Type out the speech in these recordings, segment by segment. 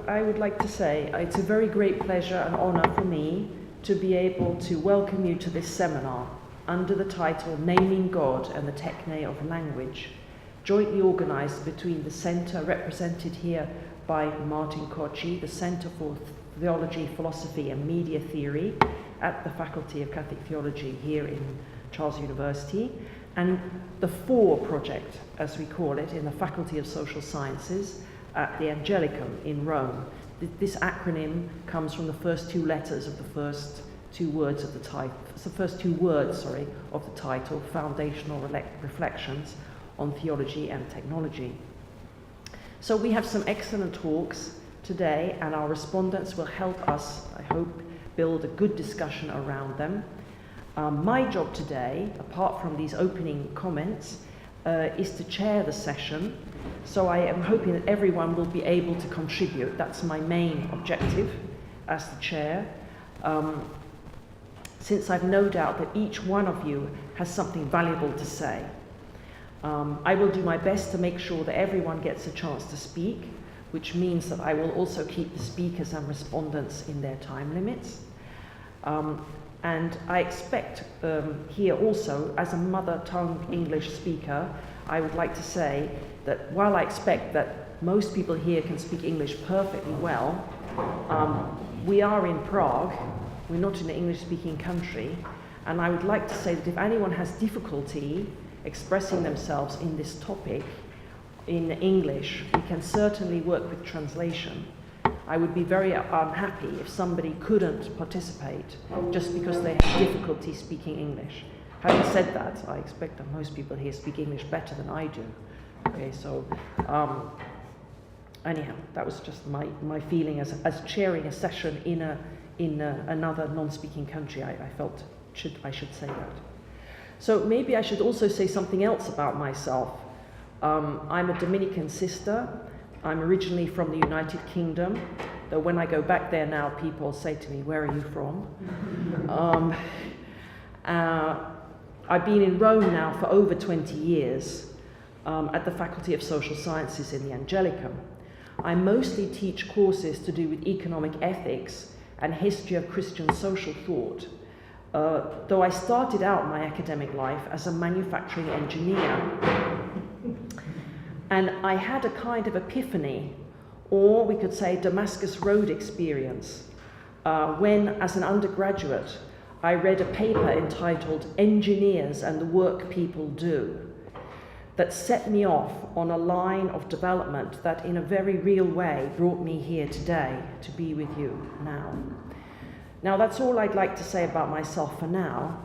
I would like to say it's a very great pleasure and honor for me to be able to welcome you to this seminar under the title Naming God and the Techne of Language, jointly organized between the Centre represented here by Martin Kochi, the Centre for Theology, Philosophy and Media Theory at the Faculty of Catholic Theology here in Charles University, and the FOR project, as we call it, in the Faculty of Social Sciences at the Angelicum in Rome. This acronym comes from the first two letters of the first two words of the title. It's the first two words, of the title, Foundational Reflections on Theology and Technology. So we have some excellent talks today, and our respondents will help us, I hope, build a good discussion around them. My job today, apart from these opening comments, is to chair the session. So I am hoping that everyone will be able to contribute. That's my main objective as the chair, since I've no doubt that each one of you has something valuable to say. I will do my best to make sure that everyone gets a chance to speak, which means that I will also keep the speakers and respondents in their time limits. And I expect here also, as a mother tongue English speaker, I would like to say that while I expect that most people here can speak English perfectly well, we are in Prague, we're not in an English-speaking country, and I would like to say that if anyone has difficulty expressing themselves in this topic in English, we can certainly work with translation. I would be very unhappy if somebody couldn't participate just because they have difficulty speaking English. Having said that, I expect that most people here speak English better than I do. Okay, so anyhow, that was just my feeling as chairing a session in another non-speaking country. I felt I should say that. So maybe I should also say something else about myself. I'm a Dominican sister. I'm originally from the United Kingdom, though when I go back there now, people say to me, "Where are you from?" I've been in Rome now for over 20 years at the Faculty of Social Sciences in the Angelicum. I mostly teach courses to do with economic ethics and history of Christian social thought, though I started out my academic life as a manufacturing engineer. And I had a kind of epiphany, or we could say Damascus Road experience, when, as an undergraduate, I read a paper entitled Engineers and the Work People Do, that set me off on a line of development that in a very real way brought me here today to be with you now. Now that's all I'd like to say about myself for now,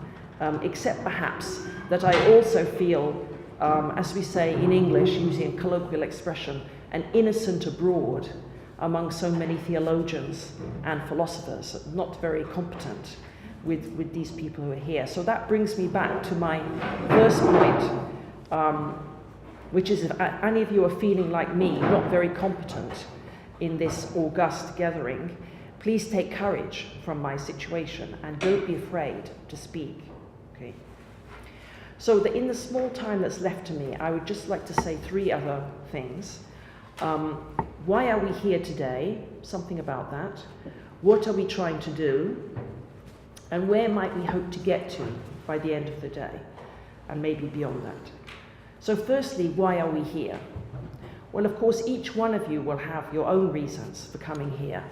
except perhaps that I also feel, as we say in English, using a colloquial expression, an innocent abroad among so many theologians and philosophers, not very competent with these people who are here. So that brings me back to my first point, which is if any of you are feeling like me, not very competent in this august gathering, please take courage from my situation and don't be afraid to speak. Okay. So in the small time that's left to me, I would just like to say three other things. Why are we here today? Something about that. What are we trying to do? And where might we hope to get to by the end of the day? And maybe beyond that. So firstly, why are we here? Well, of course, each one of you will have your own reasons for coming here.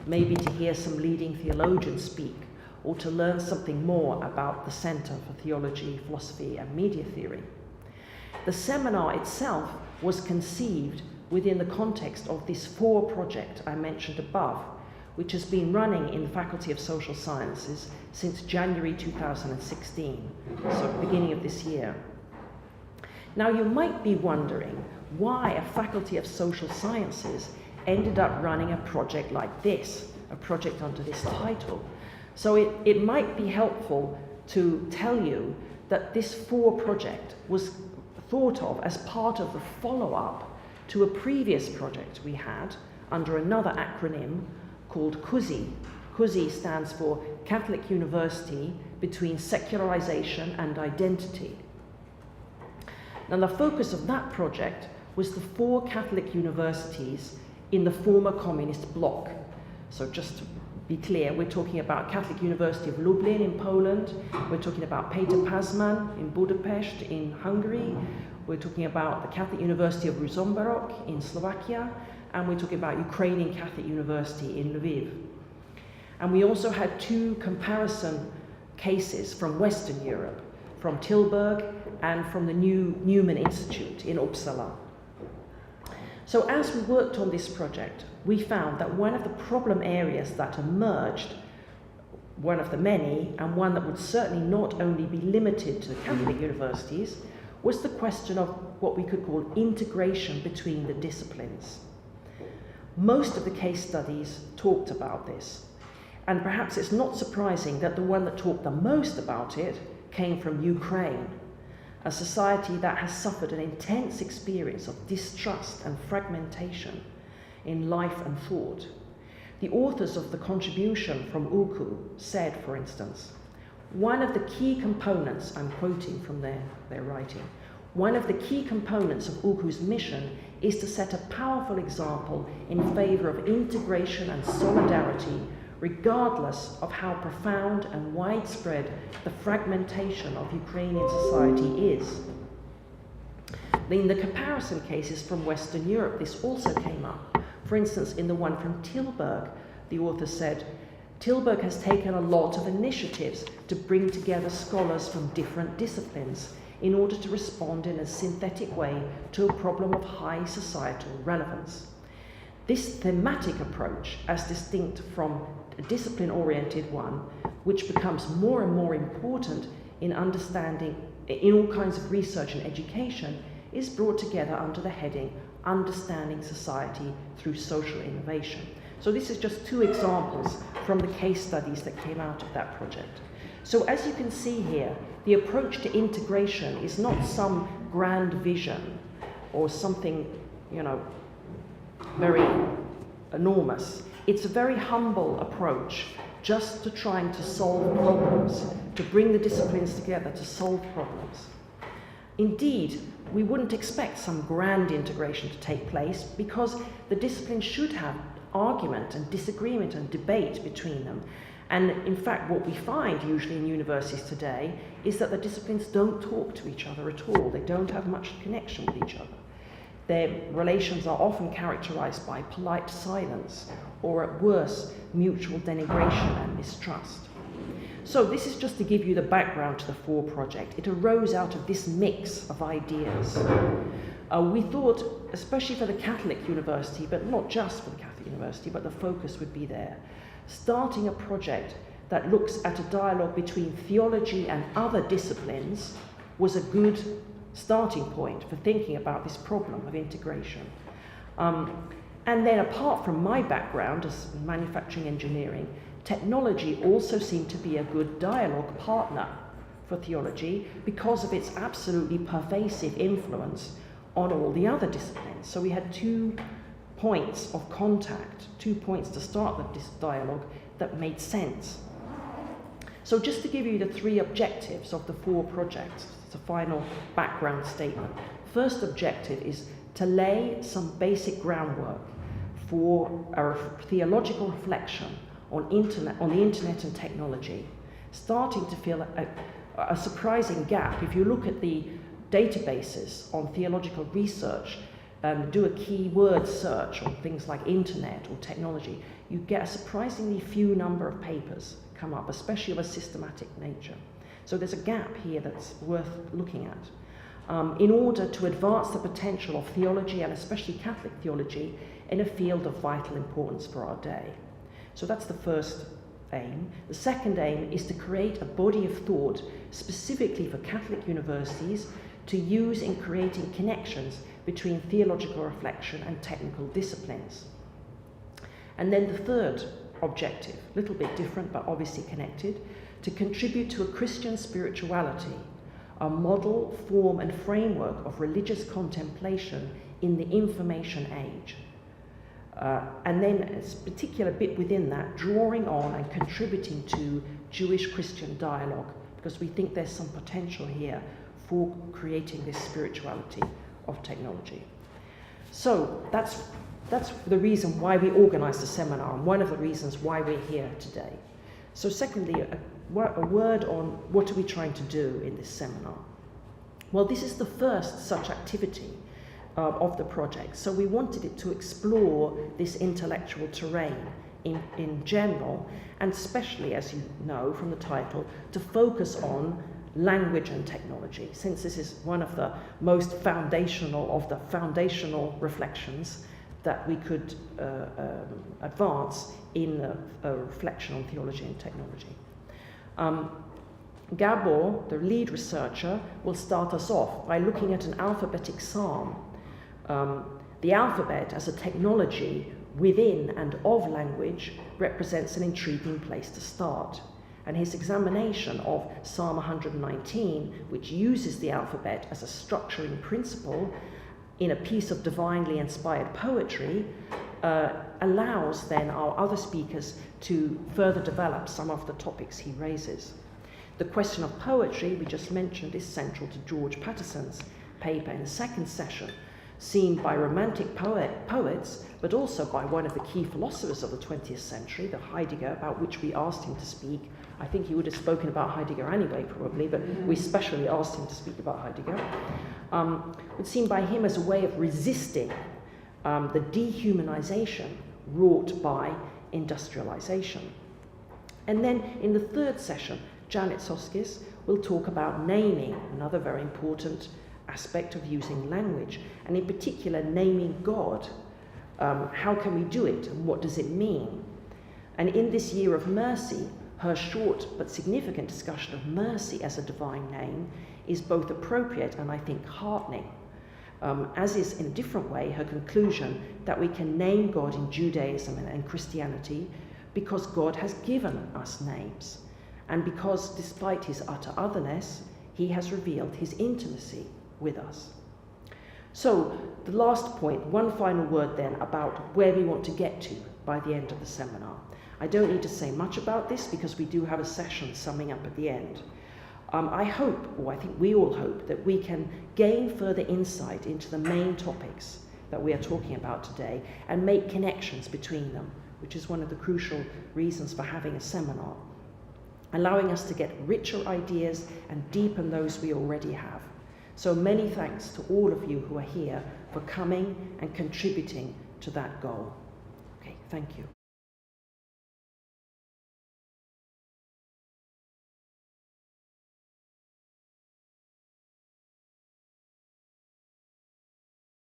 Maybe to hear some leading theologians speak, or to learn something more about the Centre for Theology, Philosophy and Media Theory. The seminar itself was conceived within the context of this FOR project I mentioned above, which has been running in the Faculty of Social Sciences since January 2016, so beginning of this year. Now you might be wondering why a Faculty of Social Sciences ended up running a project like this, a project under this title. So it might be helpful to tell you that this FOR project was thought of as part of the follow-up to a previous project we had under another acronym called CUSI. CUSI stands for Catholic University Between Secularization and Identity. Now the focus of that project was the 4 Catholic universities in the former communist bloc. So just to be clear, we're talking about Catholic University of Lublin in Poland, we're talking about Peter Pazman in Budapest in Hungary, we're talking about the Catholic University of Ruzomberok in Slovakia, and we're talking about Ukrainian Catholic University in Lviv. And we also had 2 comparison cases from Western Europe, from Tilburg and from the Newman Institute in Uppsala. So as we worked on this project, we found that one of the problem areas that emerged, one of the many, and one that would certainly not only be limited to the Catholic universities, was the question of what we could call integration between the disciplines. Most of the case studies talked about this, and perhaps it's not surprising that the one that talked the most about it came from Ukraine, a society that has suffered an intense experience of distrust and fragmentation in life and thought. The authors of the contribution from UKU said, for instance, one of the key components, I'm quoting from their writing, one of the key components of UKU's mission is to set a powerful example in favour of integration and solidarity, regardless of how profound and widespread the fragmentation of Ukrainian society is. In the comparison cases from Western Europe, this also came up. For instance, in the one from Tilburg, the author said, Tilburg has taken a lot of initiatives to bring together scholars from different disciplines in order to respond in a synthetic way to a problem of high societal relevance. This thematic approach, as distinct from a discipline-oriented one, which becomes more and more important in understanding, in all kinds of research and education, is brought together under the heading Understanding Society Through Social Innovation. So this is just 2 examples from the case studies that came out of that project. So as you can see here, the approach to integration is not some grand vision or something, very enormous. It's a very humble approach just to trying to solve problems, to bring the disciplines together to solve problems. Indeed, we wouldn't expect some grand integration to take place because the disciplines should have argument and disagreement and debate between them. And in fact, what we find usually in universities today is that the disciplines don't talk to each other at all. They don't have much connection with each other. Their relations are often characterized by polite silence, or at worst, mutual denigration and mistrust. So this is just to give you the background to the FOR project. It arose out of this mix of ideas. We thought, especially for the Catholic University, but not just for the Catholic University, but the focus would be there, starting a project that looks at a dialogue between theology and other disciplines was a good starting point for thinking about this problem of integration. And then apart from my background as manufacturing engineering, technology also seemed to be a good dialogue partner for theology because of its absolutely pervasive influence on all the other disciplines. So we had 2 points of contact, 2 points to start this dialogue that made sense. So just to give you the 3 objectives of the 4 projects, it's a final background statement. First objective is to lay some basic groundwork for a theological reflection on the internet and technology, starting to feel a surprising gap. If you look at the databases on theological research, do a keyword search on things like internet or technology, you get a surprisingly few number of papers come up, especially of a systematic nature. So there's a gap here that's worth looking at. In order to advance the potential of theology, and especially Catholic theology, in a field of vital importance for our day. So that's the first aim. The second aim is to create a body of thought specifically for Catholic universities to use in creating connections between theological reflection and technical disciplines. And then the third objective, a little bit different but obviously connected, to contribute to a Christian spirituality, a model, form and framework of religious contemplation in the information age. And then a particular bit within that, drawing on and contributing to Jewish-Christian dialogue, because we think there's some potential here for creating this spirituality of technology. So that's that's the reason why we organised the seminar, and one of the reasons why we're here today. So secondly, a word on what are we trying to do in this seminar. Well, this is the first such activity of the project, so we wanted it to explore this intellectual terrain in general, and especially, as you know from the title, to focus on language and technology, since this is one of the most foundational of the foundational reflections that we could advance in a reflection on theology and technology. Gabor, the lead researcher, will start us off by looking at an alphabetic psalm. The alphabet as a technology within and of language represents an intriguing place to start. And his examination of Psalm 119, which uses the alphabet as a structuring principle in a piece of divinely inspired poetry, allows then our other speakers to further develop some of the topics he raises. The question of poetry, we just mentioned, is central to George Patterson's paper in the second session, seen by romantic poets, but also by one of the key philosophers of the 20th century, the Heidegger, about which we asked him to speak. I think he would have spoken about Heidegger anyway, probably, but we specially asked him to speak about Heidegger. It's seen by him as a way of resisting the dehumanization wrought by industrialization. And then in the third session, Janet Soskis will talk about naming, another very important aspect of using language, and in particular naming God. How can we do it, and what does it mean? And in this year of mercy, her short but significant discussion of mercy as a divine name is both appropriate and I think heartening, as is in a different way her conclusion that we can name God in Judaism and Christianity because God has given us names, and because despite his utter otherness, he has revealed his intimacy with us. So the last point, one final word then about where we want to get to by the end of the seminar. I don't need to say much about this because we do have a session summing up at the end. I hope, or I think we all hope, that we can gain further insight into the main topics that we are talking about today and make connections between them, which is one of the crucial reasons for having a seminar, allowing us to get richer ideas and deepen those we already have. So many thanks to all of you who are here for coming and contributing to that goal. Okay, thank you.